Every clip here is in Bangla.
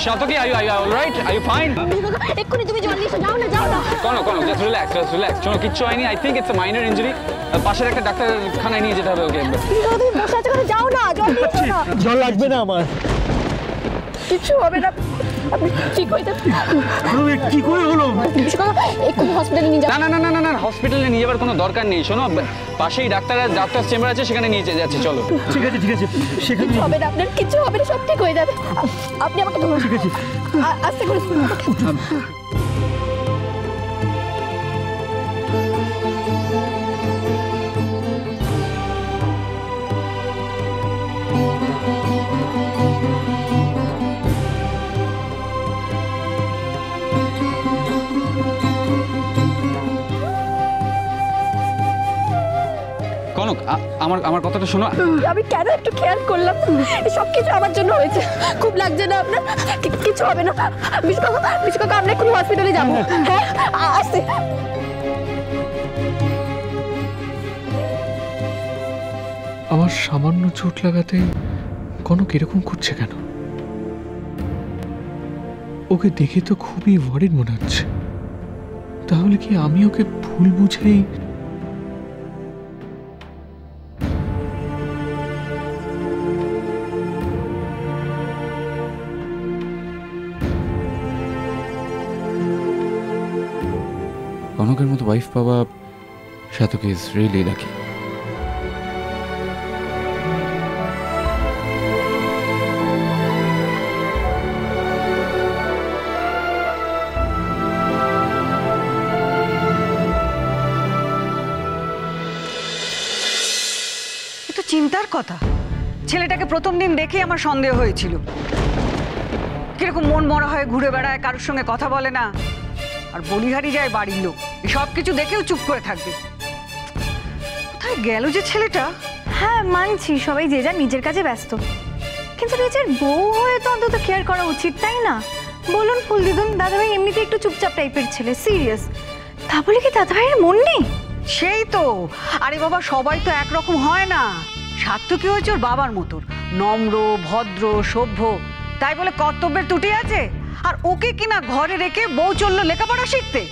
Shataki, are you all right? Are you fine? এক্ষুনি তুমি জল নিয়ে যাও না, যাও না। কোনো just relax. শোনো কিচ্ছু হয়নি। I think it's a minor injury. পাশের একটা ডাক্তারখানায় নিয়ে যেতে হবে ওকে। তুমি বসে আছো কেন? যাও না, জল নিয়ে এসো না। জল লাগবে না আমার। কিছু হবে না, আপনি ঠিক হয়ে যাবেন। কি করে হলো? এক্ষুনি হসপিটালে নিয়ে যাও। না, হসপিটালে নিয়ে যাবার কোনো দরকার নেই। শোনো, পাশেই ডাক্তার চেম্বার আছে, সেখানে নিয়ে যাচ্ছি, চলো। ঠিক আছে সেখানে হবে না, আপনার কিছু হবে না, সব ঠিক হয়ে যাবে। আপনি আমাকে ধরুন। ঠিক আছে, আস্তে করে উঠুন। আমার কথাটা শোনো। আমি কেন একটু খেয়াল করলাম, সবকিছু আমার জন্য হয়েছে। খুব লাগছে না আপনার? কিছু হবে না। বিশ্বকাপ আমরা এখন হসপিটালে যাবো। হ্যাঁ, আসতে। আমার সামান্য চোট লাগাতে কনক এরকম করছে কেন? ওকে দেখে তো খুবই ওয়ারিড মনে হচ্ছে। তাহলে কি আমি ওকে ভুল বুঝেই কনকের মতো ওয়াইফ পাওয়া শাতক ইজ রিয়েলি লাকি। তো চিন্তার কথা, ছেলেটাকে প্রথম দিন দেখেই আমার সন্দেহ হয়েছিল। কিরকম মন মরা হয়ে ঘুরে বেড়ায়, কারোর সঙ্গে কথা বলে না, আর বলিহারি যায় বাড়ির লোক। সব কিছু দেখেও চুপ করে থাকবে। কোথায় গেল যে ছেলেটা? হ্যাঁ মানছি, সবাই যে যার নিজের কাজে ব্যস্ত, কিন্তু নিজের বউ হয়ে তো অন্তত কেয়ার করা উচিত, তাই না? বলুন ফুল দিদুন, দাদাভাই এমনিতে একটু চুপচাপ টাইপের ছেলে, সিরিয়াস। তা বলে কি দাদাভাইয়ের মন নেই? সেই তো। আরে বাবা, সবাই তো একরকম হয় না। সার্থকী হয়েছে ওর বাবার মতো, নম্র, ভদ্র, সভ্য, তাই বলে কর্তব্যের ত্রুটি আছে? আর ওকে কিনা ঘরে রেখে বউ চললো লেখাপড়া শিখতে।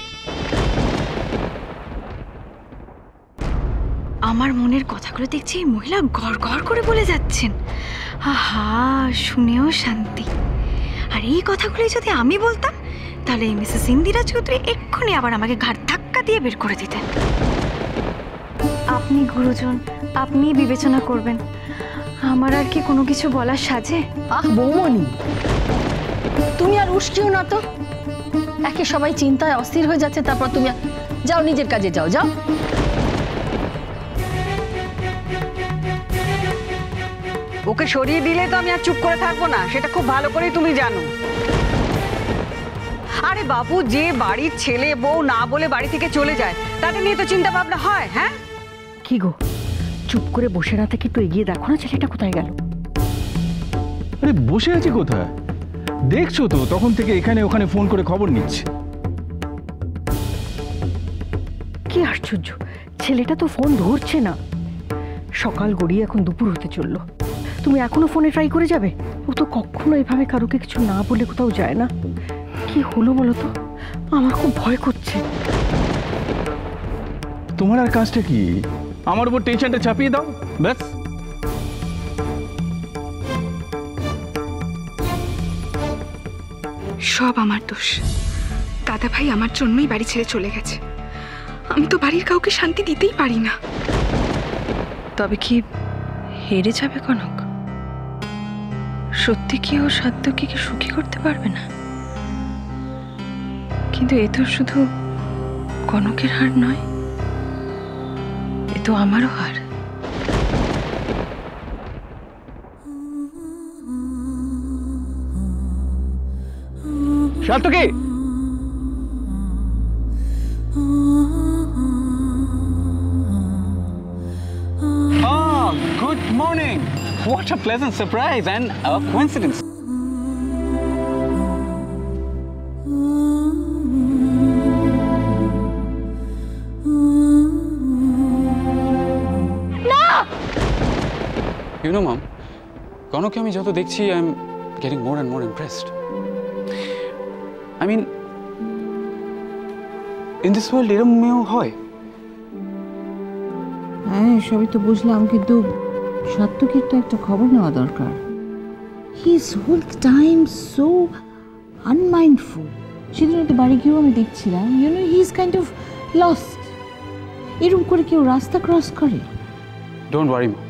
আমার মনের কথাগুলো দেখছি এই মহিলা গড় গড় করে বলে যাচ্ছেন। আহা, শুনেও শান্তি। আর এই কথাগুলো যদি আমি বলতাম, তাহলে এই মিসেস ইন্দিরা চৌধুরী এক্ষুনি আবার আমাকে ঘাড় ধাক্কা দিয়ে বের করে দিতেন। আপনি গুরুজন, আপনি বিবেচনা করবেন। আমার আর কি কোনো কিছু বলার সাজে? বৌমনি, তুমি আর উস্কিও না তো। একে সবাই চিন্তায় অস্থির হয়ে যাচ্ছে, তারপর তুমি যাও, নিজের কাজে যাও। ওকে সরিয়ে দিলে তো আমি আর চুপ করে থাকবো না, সেটা খুব ভালো করেই তুমি জানো। আরে বাবু, যে বাড়ির ছেলে বউ না বলে বাড়ি থেকে চলে যায়, তাদের নিয়ে তো চিন্তা ভাবনা হয়। হ্যাঁ কি গো, চুপ করে বসে না থেকে একটু এগিয়ে দেখো না ছেলেটা কোথায় গেল। আরে বসে আছি কোথায়, দেখছো তো তখন থেকে এখানে ওখানে ফোন করে খবর নিচ্ছে। কি আশ্চর্য, ছেলেটা তো ফোন ধরছে না। সকাল গড়িয়ে এখন দুপুর হতে চললো, তুমি এখনো ফোনে ট্রাই করে যাবে? ও তো কখনো এভাবে কারোকে কিছু না বলে কোথাও যায় না। কি হলো বলো তো, আমার খুব ভয় করছে। তোমার আর কাজটা কি? আমার উপর টেনশনটা চাপিয়ে দাও, ব্যাস। সব আমার দোষ। দাদা ভাই আমার জন্যই বাড়ি ছেড়ে চলে গেছে। আমি তো বাড়ির কাউকে শান্তি দিতেই পারি না। তবে কি হেরে যাবে কনক? সত্যি কি ও সাধ্যকে কি সুখী করতে পারবে না? কিন্তু এ তো শুধু কনকের হার নয়, এ তো আমারও হার। সার্থকী, Good morning. What a pleasant surprise and a coincidence. You know, Mom, কনককে আমি যত দেখছি, I am getting more and more impressed. I mean in this world এরম মেয়েও হয়। হ্যাঁ সবই তো বুঝলাম, কিন্তু সাত্তকীর তো একটা খবর নেওয়া দরকার। He is whole time so unmindful. সেদিন তো বাড়ি গিয়েও আমি দেখছিলাম, you know he is kind of lost. এরকম করে কেউ রাস্তা ক্রস করে? ডোন্ট ওয়ারি মা,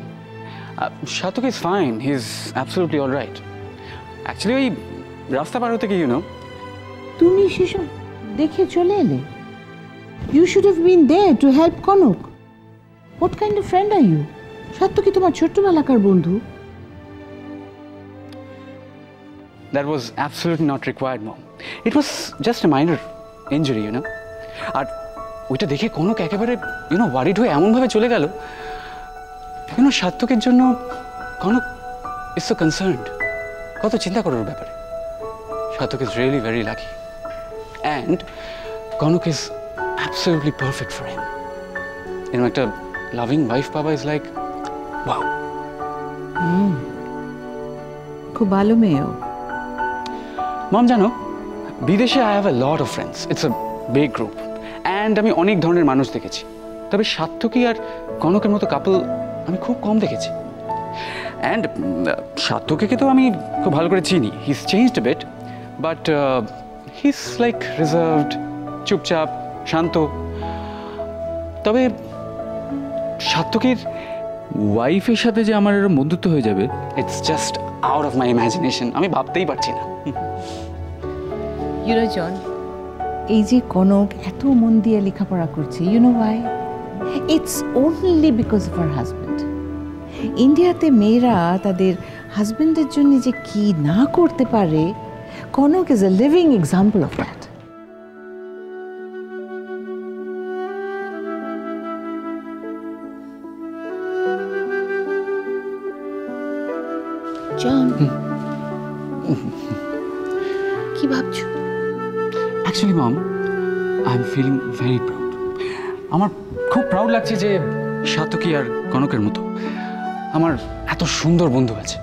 Sattak is fine, he is absolutely all right. Actually ওই রাস্তা পার হতে গিয়ে তুমি সেসব দেখে চলে এলে? You should have been there to help Kanak. What kind of friend are you? Satyaki তোমার ছোট্টবেলাকার বন্ধু। That was absolutely not required, Mom. It was just a minor injury, you know. আর ওইটা দেখে কনক একেবারে ওয়ারিড হয়ে এমনভাবে চলে গেল। সাত্তকের জন্য কনক ইজ সো কনসার্নড। কত চিন্তা করার ব্যাপারে। Sattak is really very lucky and Kanak is absolutely perfect for him. একটা লাভিং ওয়াইফ পাওয়া ইজ লাইক ওয়াও। খুব ভালো মেয়েও। মম জানো, বিদেশে I have a lot of friends, it's a big group and আমি অনেক ধরনের মানুষ দেখেছি। তবে সাত্তকী আর কনকের মতো কাপল আমি খুব কম দেখেছি। অ্যান্ড সাত্তকীকে তো আমি খুব ভালো করে চিনি, he is changed a bit, but he is like reserved, চুপচাপ, শান্ত। তবে সাত্তকীর ওয়াইফের সাথে যে আমার এরকম বন্ধুত্ব হয়ে যাবে, it's just out of my imagination. আমি ভাবতেই পারছি না। ইউ নো জন, এই যে কনক এত মন দিয়ে লেখাপড়া করছে, you know why? It's only because of her husband. ইন্ডিয়াতে মেয়েরা তাদের হাজব্যান্ডের জন্য যে কি না করতে পারে, Kanak is a living example of that. John, কি ভাবছো? Actually mom, I am feeling very proud. আমার খুব প্রাউড লাগছে যে সাত্তকী আর কনকের মতো আমার এত সুন্দর বন্ধু আছে।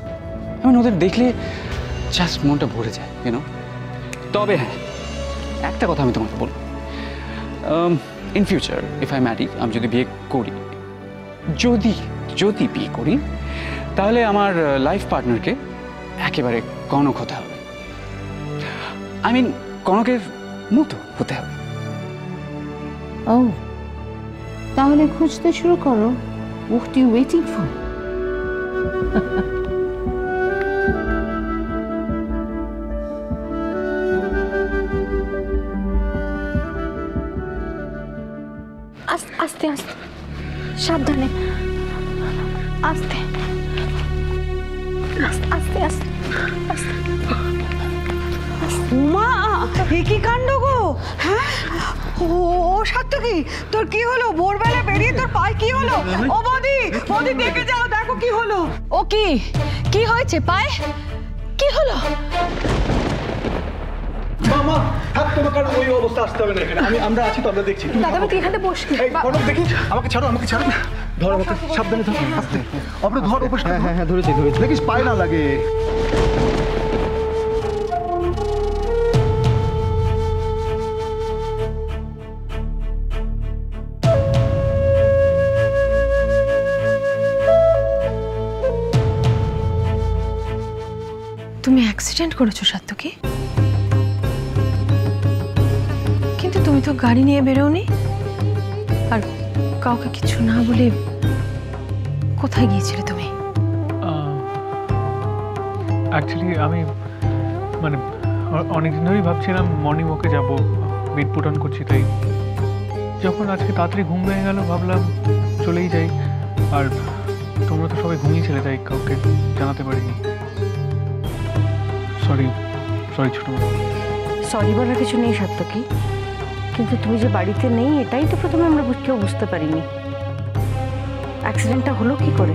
ওদের দেখলে জাস্ট মনটা ভরে যায়, তবে হ্যাঁ, একটা কথা আমি তোমাকে বলবো, in future if I marry, আমি যদি বিয়ে করি, যদি বিয়ে করি, তাহলে আমার লাইফ পার্টনারকে একেবারে কনক হতে হবে। আই মিন কনকের মতো হতে হবে। ও, তাহলে খুঁজতে শুরু করো। What are you waiting for? আস্তে আস্তে, সাবধানে, আস্তে আস্তে আস্তে আস্তে। উমা, এ কি কাণ্ড গো! হ্যাঁ, ও সাত্তকী, তোর কি হলো? ভোরবেলা বেরিয়ে তোর পায়ে কি হলো? ও বৌদি, বৌদি দেখে যাও, দেখো কি হলো। ও কি হয়েছে পায়ে? কি হলো? মামা, থাক, তোমাকে আর ওই অবস্থা আসতে হবে না এখানে। আমরা আছি তো, আমরা দেখছি। দাদা তুই এখানে বস। এই কনক, দেখি, আমাকে ছাড়ো। ধর আমাকে, সাবধানে ধর, আস্তে। আপনি ধর, উপরে। হ্যাঁ, ধরেছি। দেখিস পায়ে না লাগে। তুমি অ্যাক্সিডেন্ট করেছো সাত্তকী? কিন্তু তুমি তো গাড়ি নিয়ে বেরোনি, আর কাউকে কিছু না বলে কোথায় গিয়েছিলে তুমি? অ্যাকচুয়ালি আমি অনেকদিন ধরেই ভাবছিলাম মর্নিং ওয়াকে যাবো, বেড পুট অন করছি। তাই যখন আজকে তাড়াতাড়ি ঘুম ভেঙে গেল, ভাবলাম চলেই যাই। আর তোমরা তো সবাই ঘুমিয়েছিলে, তাই কাউকে জানাতে পারিনি। সরি ছোট। সরি বলার কিছু নেই সাত্তকী, কিন্তু তুমি যে বাড়িতে নেই এটাই তো প্রথমে আমরা কেউ বুঝতে পারিনি। অ্যাক্সিডেন্টটা হলো কি করে?